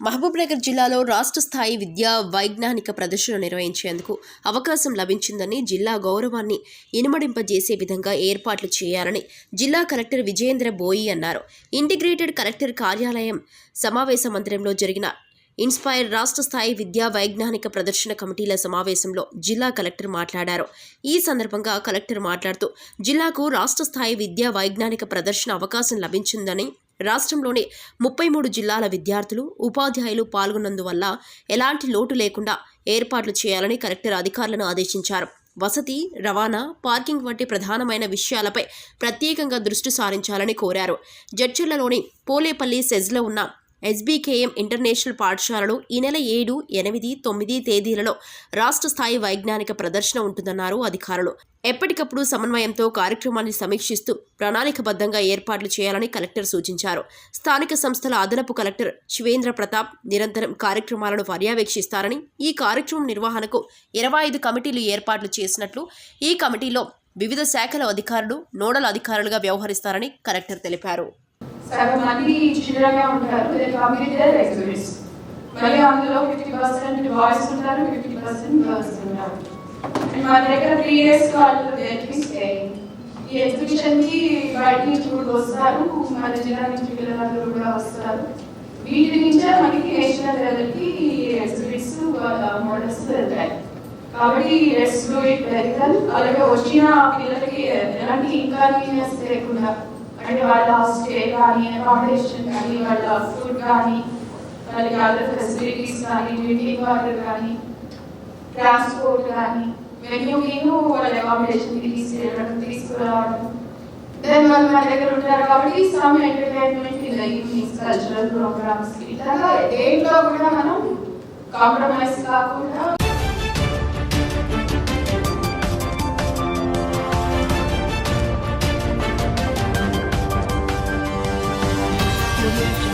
మహబూబ్నగర్ జిల్లాలో రాష్ట్ర స్థాయి విద్యా వైజ్ఞానిక ప్రదర్శన నిర్వహించేందుకు అవకాశం లభించిందని జిల్లా గౌరవాన్ని ఇనుమడింపజేసే విధంగా ఏర్పాట్లు చేయాలని జిల్లా కలెక్టర్ విజయేంద్ర బోయి అన్నారు. ఇంటిగ్రేటెడ్ కలెక్టర్ కార్యాలయం సమావేశ మందిరంలో జరిగిన ఇన్స్పైర్ రాష్ట్ర స్థాయి విద్యా వైజ్ఞానిక ప్రదర్శన కమిటీల సమావేశంలో జిల్లా కలెక్టర్ మాట్లాడారు. ఈ సందర్భంగా కలెక్టర్ మాట్లాడుతూ జిల్లాకు రాష్ట్ర స్థాయి విద్యా వైజ్ఞానిక ప్రదర్శన అవకాశం లభించిందని, రాష్ట్రంలోని 33 జిల్లాల విద్యార్థులు, ఉపాధ్యాయులు పాల్గొన్నందువల్ల ఎలాంటి లోటు లేకుండా ఏర్పాట్లు చేయాలని కలెక్టర్ అధికారులను ఆదేశించారు. వసతి, రవాణా, పార్కింగ్ వంటి ప్రధానమైన విషయాలపై ప్రత్యేకంగా దృష్టి సారించాలని కోరారు. జడ్చర్లలోని పోలేపల్లి సెజ్లో ఉన్న ఎస్బీకేఎం ఇంటర్నేషనల్ పాఠశాలలో ఈ నెల 7, 8, 9 తేదీలలో రాష్ట్ర స్థాయి వైజ్ఞానిక ప్రదర్శన ఉంటుందన్నారు అధికారులు. ఎప్పటికప్పుడు సమన్వయంతో కార్యక్రమాన్ని సమీక్షిస్తూ ప్రణాళికబద్ధంగా ఏర్పాట్లు చేయాలని కలెక్టర్ సూచించారు. స్థానిక సంస్థల అదనపు కలెక్టర్ శివేంద్ర ప్రతాప్ నిరంతరం కార్యక్రమాలను పర్యవేక్షిస్తారని, ఈ కార్యక్రమం నిర్వహణకు 25 కమిటీలు ఏర్పాట్లు చేసినట్లు, ఈ కమిటీలో వివిధ శాఖల అధికారులు నోడల్ అధికారులుగా వ్యవహరిస్తారని కలెక్టర్ తెలిపారు. సగం మంది చిల్డ్రన్గా ఉంటారు, ఎగ్జిబిట్స్ మళ్ళీ అందులో 50% బాయ్స్ ఉంటారు, 50% గర్ల్స్ ఉంటారు. మన దగ్గర 3 days వాళ్ళు ఈ ఎగ్జిబిషన్ కి బయట నుంచి కూడా వస్తారు, మన జిల్లా నుంచి పిల్లలందరూ కూడా వస్తారు. వీటి నుంచే మనకి నేషనల్ లెవెల్ కి ఎగ్జిబిట్స్ మోడల్స్ వెళ్తాయి. కాబట్టి let's do it very well. అలాగే వచ్చిన పిల్లలకి ఎలాంటి ఇన్కన్వీనియన్స్ లేకుండా, అంటే వాళ్ళ స్టే కానీ, అకామిడేషన్ కానీ, వాళ్ళ ఫుడ్ కానీ, వాళ్ళకి అదర్ ఫెసిలిటీస్ కానీ, డ్రింకింగ్ వాటర్ కానీ, ట్రాన్స్పోర్ట్ కానీ, వెన్యూకిను వాళ్ళ అకామిడేషన్కి తీసుకురావడం. దెన్ వాళ్ళు మన దగ్గర ఉంటారు కాబట్టి some entertainment in the evenings, cultural programmes, ఇట్లా దేంట్లో కూడా మనం కాంప్రమైజ్ కాకుండా Audio